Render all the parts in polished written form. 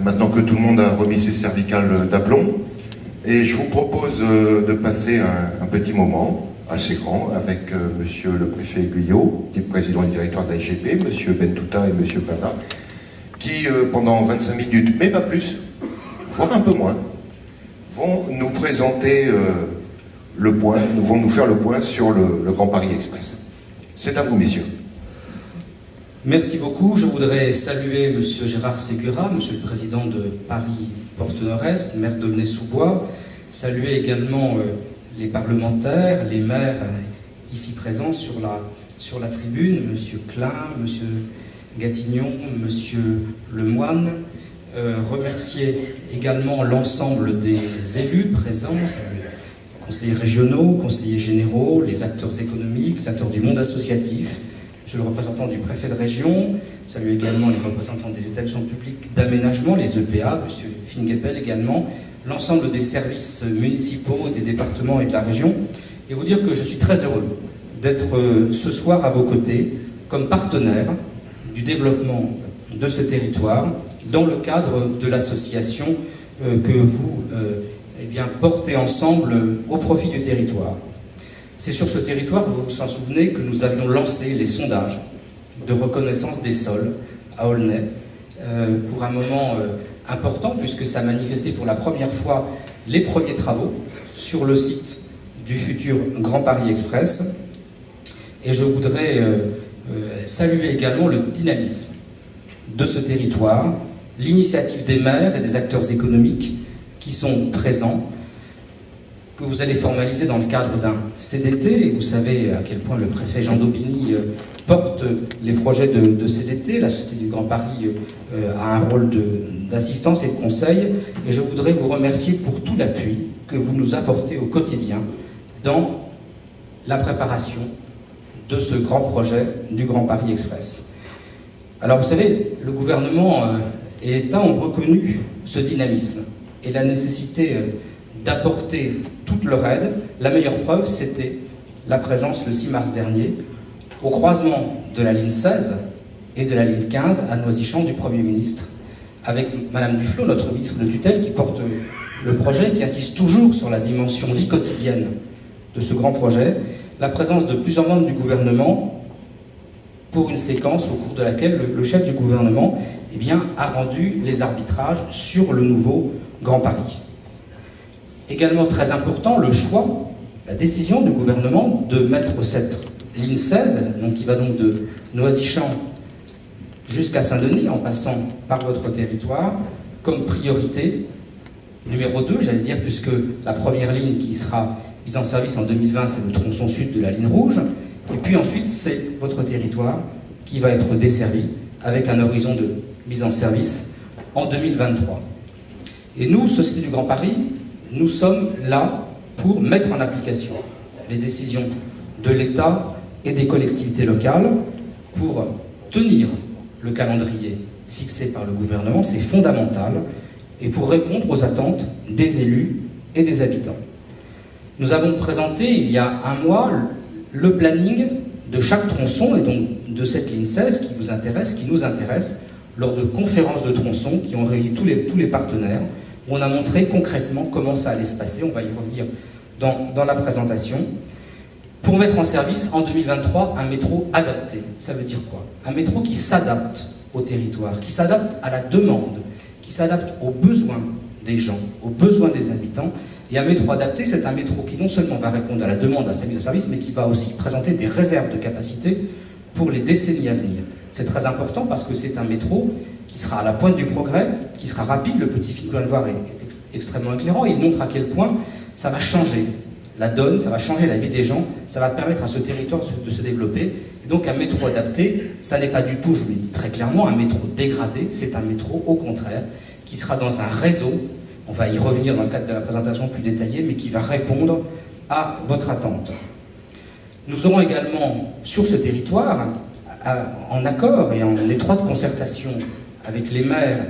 maintenant que tout le monde a remis ses cervicales d'aplomb. Et je vous propose de passer un petit moment assez grand avec monsieur le préfet Guyot, qui est président du directoire de la SGP, monsieur Bentouta et monsieur Bana, qui pendant 25 minutes, mais pas plus, voire un peu moins, vont nous présenter vont nous faire le point sur le Grand Paris Express. C'est à vous, messieurs. Merci beaucoup. Je voudrais saluer monsieur Gérard Sécura, monsieur le président de Paris Porte Nord-Est, maire d'Aulnay-sous-Bois. Saluer également les parlementaires, les maires ici présents sur la tribune, monsieur Klein, monsieur Gatignon, monsieur Lemoine. Remercier également l'ensemble des élus présents, conseillers régionaux, conseillers généraux, les acteurs économiques, les acteurs du monde associatif, monsieur le représentant du préfet de région, saluer également les représentants des établissements publics d'aménagement, les EPA, monsieur Fingeppel également, l'ensemble des services municipaux, des départements et de la région, et vous dire que je suis très heureux d'être ce soir à vos côtés comme partenaire du développement de ce territoire dans le cadre de l'association que vous portez ensemble au profit du territoire. C'est sur ce territoire, vous vous en souvenez, que nous avions lancé les sondages de reconnaissance des sols à Aulnay pour un moment important, puisque ça manifestait pour la première fois les premiers travaux sur le site du futur Grand Paris Express. Et je voudrais saluer également le dynamisme de ce territoire, l'initiative des maires et des acteurs économiques qui sont présents, que vous allez formaliser dans le cadre d'un CDT. Et vous savez à quel point le préfet Jean Daubigny porte les projets de CDT. La Société du Grand Paris a un rôle d'assistance et de conseil. Et je voudrais vous remercier pour tout l'appui que vous nous apportez au quotidien dans la préparation de ce grand projet du Grand Paris Express. Alors vous savez, le gouvernement et l'État ont reconnu ce dynamisme et la nécessité d'apporter toute leur aide. La meilleure preuve, c'était la présence le 6 mars dernier au croisement de la ligne 16 et de la ligne 15 à Noisy-Champs du Premier ministre, avec Madame Duflot, notre ministre de tutelle, qui porte le projet, qui insiste toujours sur la dimension vie quotidienne de ce grand projet, la présence de plusieurs membres du gouvernement pour une séquence au cours de laquelle le chef du gouvernement a rendu les arbitrages sur le nouveau Grand Paris. Également très important, le choix, la décision du gouvernement de mettre cette ligne 16, qui va donc de Noisy-Champs jusqu'à Saint-Denis, en passant par votre territoire, comme priorité numéro 2, j'allais dire, puisque la première ligne qui sera mise en service en 2020, c'est le tronçon sud de la ligne rouge, et puis ensuite, c'est votre territoire qui va être desservi avec un horizon de mise en service en 2023. Et nous, Société du Grand Paris, nous sommes là pour mettre en application les décisions de l'État et des collectivités locales, pour tenir le calendrier fixé par le gouvernement, c'est fondamental, et pour répondre aux attentes des élus et des habitants. Nous avons présenté il y a un mois le planning de chaque tronçon, et donc de cette ligne 16 qui vous intéresse, qui nous intéresse, lors de conférences de tronçons qui ont réuni tous les partenaires, où on a montré concrètement comment ça allait se passer. On va y revenir dans la présentation. Pour mettre en service en 2023 un métro adapté. Ça veut dire quoi? Un métro qui s'adapte au territoire, qui s'adapte à la demande, qui s'adapte aux besoins des gens, aux besoins des habitants. Et un métro adapté, c'est un métro qui non seulement va répondre à la demande, à sa mise en service, mais qui va aussi présenter des réserves de capacité pour les décennies à venir. C'est très important parce que c'est un métro qui sera à la pointe du progrès, qui sera rapide. Le petit film que l'on vient de voir est extrêmement éclairant, et il montre à quel point ça va changer la donne, ça va changer la vie des gens, ça va permettre à ce territoire de se développer. Et donc un métro adapté, ça n'est pas du tout, je vous l'ai dit très clairement, un métro dégradé, c'est un métro au contraire, qui sera dans un réseau, on va y revenir dans le cadre de la présentation plus détaillée, mais qui va répondre à votre attente. Nous aurons également sur ce territoire, en accord et en étroite concertation avec les maires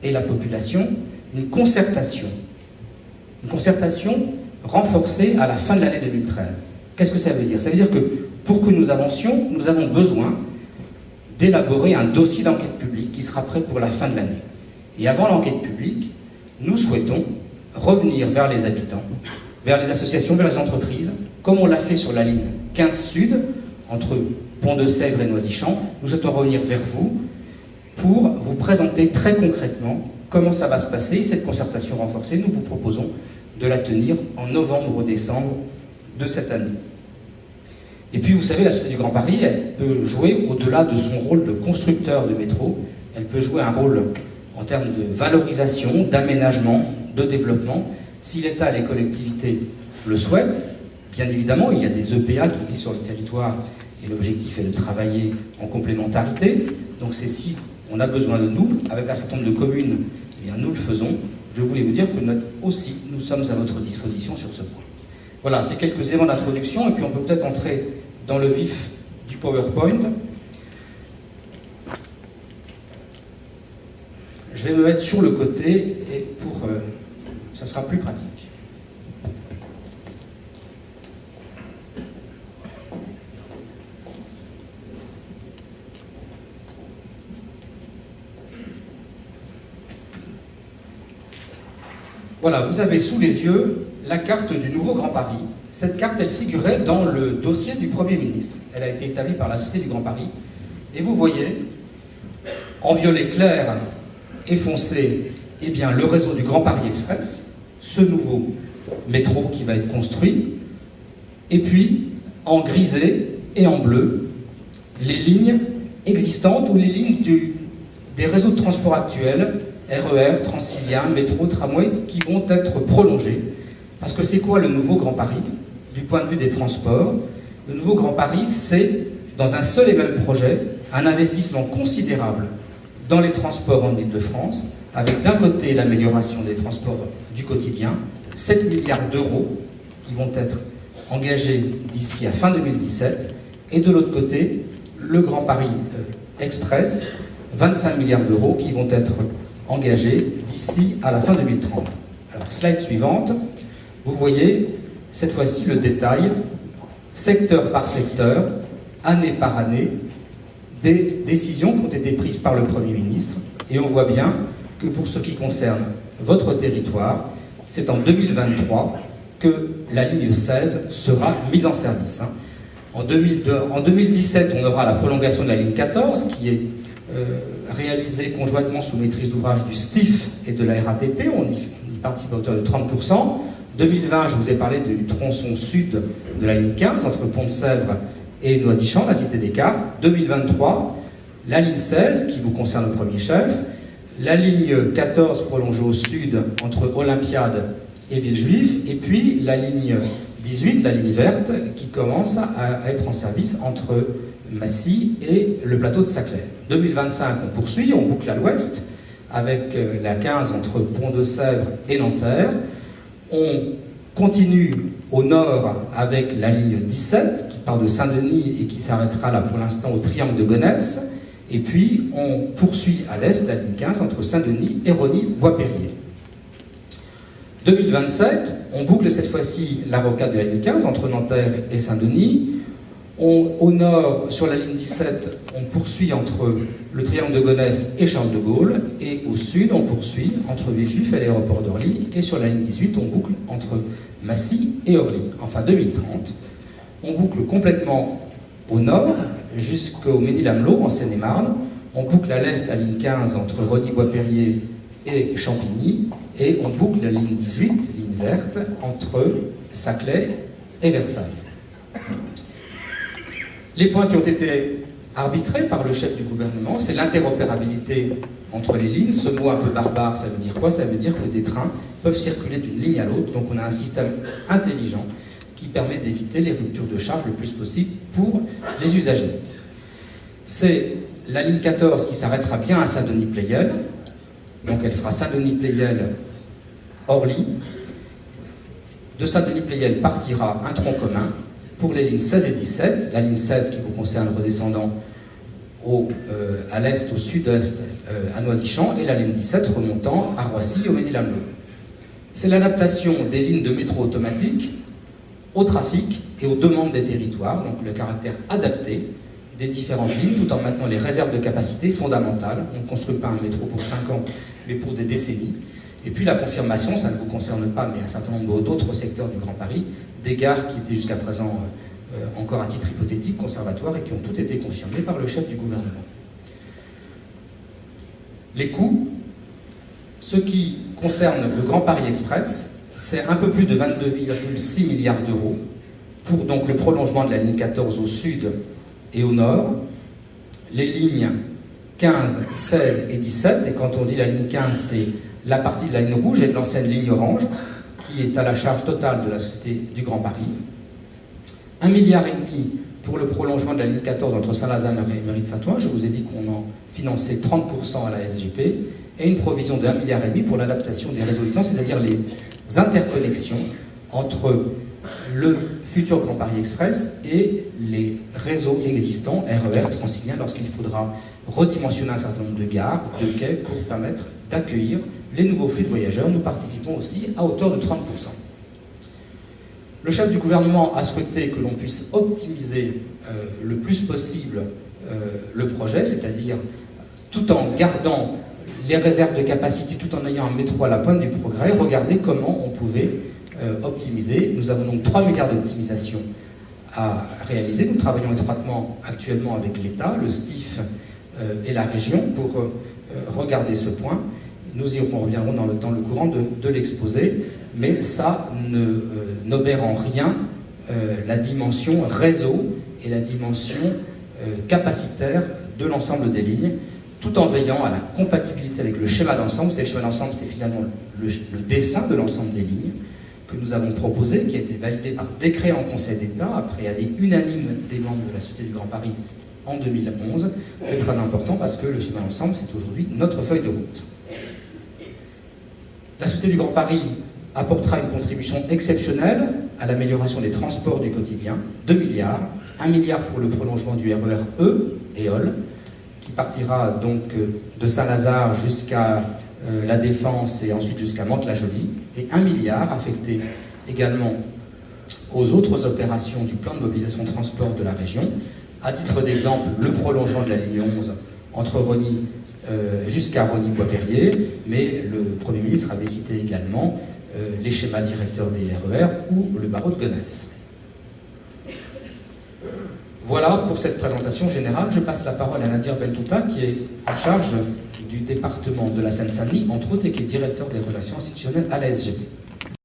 et la population, une concertation renforcée à la fin de l'année 2013. Qu'est-ce que ça veut dire? Ça veut dire que pour que nous avancions, nous avons besoin d'élaborer un dossier d'enquête publique qui sera prêt pour la fin de l'année. Et avant l'enquête publique, nous souhaitons revenir vers les habitants, vers les associations, vers les entreprises, comme on l'a fait sur la ligne 15 Sud, entre Pont-de-Sèvres et Noisy-Champs. Nous souhaitons revenir vers vous pour vous présenter très concrètement comment ça va se passer. Cette concertation renforcée, nous vous proposons de la tenir en novembre ou décembre de cette année. Et puis, vous savez, la Société du Grand Paris, elle peut jouer, au-delà de son rôle de constructeur de métro, elle peut jouer un rôle en termes de valorisation, d'aménagement, de développement. Si l'État et les collectivités le souhaitent, bien évidemment, il y a des EPA qui existent sur le territoire et l'objectif est de travailler en complémentarité. Donc c'est si on a besoin de nous, avec un certain nombre de communes, eh bien nous le faisons. Je voulais vous dire que aussi, nous sommes à votre disposition sur ce point. Voilà, c'est quelques éléments d'introduction et puis on peut peut-être entrer dans le vif du PowerPoint. Je vais me mettre sur le côté et ça sera plus pratique. Voilà, vous avez sous les yeux la carte du nouveau Grand Paris. Cette carte, elle figurait dans le dossier du Premier ministre. Elle a été établie par la Société du Grand Paris. Et vous voyez, en violet clair et foncé, eh bien, le réseau du Grand Paris Express, ce nouveau métro qui va être construit, et puis, en grisé et en bleu, les lignes existantes ou les lignes des réseaux de transport actuels, RER, Transilien, métro, tramway, qui vont être prolongés. Parce que c'est quoi le nouveau Grand Paris, du point de vue des transports? Le nouveau Grand Paris, c'est, dans un seul et même projet, un investissement considérable dans les transports en Île-de-France, avec d'un côté l'amélioration des transports du quotidien, 7 milliards d'euros qui vont être engagés d'ici à fin 2017, et de l'autre côté, le Grand Paris Express, 25 milliards d'euros qui vont être engagés d'ici à la fin 2030. Alors, slide suivante, vous voyez cette fois-ci le détail, secteur par secteur, année par année, des décisions qui ont été prises par le Premier ministre. Et on voit bien que pour ce qui concerne votre territoire, c'est en 2023 que la ligne 16 sera mise en service. En 2017, on aura la prolongation de la ligne 14 qui est réalisée conjointement sous maîtrise d'ouvrage du STIF et de la RATP. On y participe à hauteur de 30%. 2020, je vous ai parlé du tronçon sud de la ligne 15 entre Pont-de-Sèvres et Noisy-Champs, la Cité des Cartes. 2023, la ligne 16 qui vous concerne au premier chef, la ligne 14 prolongée au sud entre Olympiade et Villejuif, et puis la ligne 18, la ligne verte, qui commence à être en service entre Massy et le plateau de Saclay. 2025, on poursuit, on boucle à l'ouest, avec la 15 entre Pont-de-Sèvres et Nanterre. On continue au nord avec la ligne 17, qui part de Saint-Denis et qui s'arrêtera là pour l'instant au triangle de Gonesse. Et puis, on poursuit à l'est la ligne 15 entre Saint-Denis et Rosny-Bois-Perrier. 2027, on boucle cette fois-ci la rocade de la ligne 15 entre Nanterre et Saint-Denis. Au nord, sur la ligne 17, on poursuit entre le triangle de Gonesse et Charles de Gaulle. Et au sud, on poursuit entre Villejuif et l'aéroport d'Orly. Et sur la ligne 18, on boucle entre Massy et Orly. Enfin, 2030, on boucle complètement au nord jusqu'au Mesnil-Amelot, en Seine-et-Marne. On boucle à l'est la ligne 15 entre Rosny-Bois-Perrier et Champigny. Et on boucle la ligne 18, ligne verte, entre Saclay et Versailles. Les points qui ont été arbitrés par le chef du gouvernement, c'est l'interopérabilité entre les lignes. Ce mot un peu barbare, ça veut dire quoi? Ça veut dire que des trains peuvent circuler d'une ligne à l'autre. Donc on a un système intelligent qui permet d'éviter les ruptures de charge le plus possible pour les usagers. C'est la ligne 14 qui s'arrêtera bien à Saint-Denis-Pleyel. Donc elle fera Saint-Denis-Pleyel-Orly. De Saint-Denis-Pleyel partira un tronc commun pour les lignes 16 et 17, la ligne 16 qui vous concerne redescendant à l'est, au sud-est, à Noisy-Champs, et la ligne 17 remontant à Roissy, au Mesnil-Amelot. C'est l'adaptation des lignes de métro automatique au trafic et aux demandes des territoires, donc le caractère adapté des différentes lignes, tout en maintenant les réserves de capacité fondamentales. On ne construit pas un métro pour 5 ans mais pour des décennies. Et puis la confirmation, ça ne vous concerne pas, mais un certain nombre d'autres secteurs du Grand Paris, des gares qui étaient jusqu'à présent encore à titre hypothétique, conservatoires, et qui ont toutes été confirmées par le chef du gouvernement. Les coûts, ce qui concerne le Grand Paris Express, c'est un peu plus de 22,6 milliards d'euros pour donc le prolongement de la ligne 14 au sud et au nord, les lignes 15, 16 et 17, et quand on dit la ligne 15, c'est la partie de la ligne rouge et de l'ancienne ligne orange, qui est à la charge totale de la Société du Grand Paris. 1,5 milliard pour le prolongement de la ligne 14 entre Saint-Lazare et Mairie-de-Saint-Ouen. Je vous ai dit qu'on en finançait 30% à la SGP, et une provision de 1,5 milliard pour l'adaptation des réseaux existants, c'est-à-dire les interconnexions entre le futur Grand Paris Express et les réseaux existants, RER, Transilien, lorsqu'il faudra redimensionner un certain nombre de gares, de quais, pour permettre d'accueillir les nouveaux flux de voyageurs. Nous participons aussi à hauteur de 30%. Le chef du gouvernement a souhaité que l'on puisse optimiser le plus possible le projet, c'est-à-dire tout en gardant les réserves de capacité, tout en ayant un métro à la pointe du progrès, regarder comment on pouvait optimiser. Nous avons donc 3 milliards d'optimisation à réaliser. Nous travaillons étroitement actuellement avec l'État, le STIF et la région pour regarder ce point. Nous y reviendrons dans le courant de l'exposé, mais ça n'obère en rien la dimension réseau et la dimension capacitaire de l'ensemble des lignes, tout en veillant à la compatibilité avec le schéma d'ensemble. Le schéma d'ensemble, c'est finalement le dessin de l'ensemble des lignes que nous avons proposé, qui a été validé par décret en Conseil d'État, après avis unanime des membres de la Société du Grand Paris en 2011. C'est très important parce que le schéma d'ensemble, c'est aujourd'hui notre feuille de route. La Société du Grand Paris apportera une contribution exceptionnelle à l'amélioration des transports du quotidien, 2 milliards, 1 milliard pour le prolongement du RER E, EOL, qui partira donc de Saint-Lazare jusqu'à la Défense et ensuite jusqu'à Mantes-la-Jolie, et 1 milliard affecté également aux autres opérations du plan de mobilisation transport de la région. À titre d'exemple, le prolongement de la ligne 11 entre Rosny jusqu'à Rosny-Bois-Perrier, mais le Premier ministre avait cité également les schémas directeurs des RER ou le barreau de Gonesse. Voilà pour cette présentation générale. Je passe la parole à Nadir Bentouta, qui est en charge du département de la Seine-Saint-Denis, entre autres, et qui est directeur des relations institutionnelles à la SGP.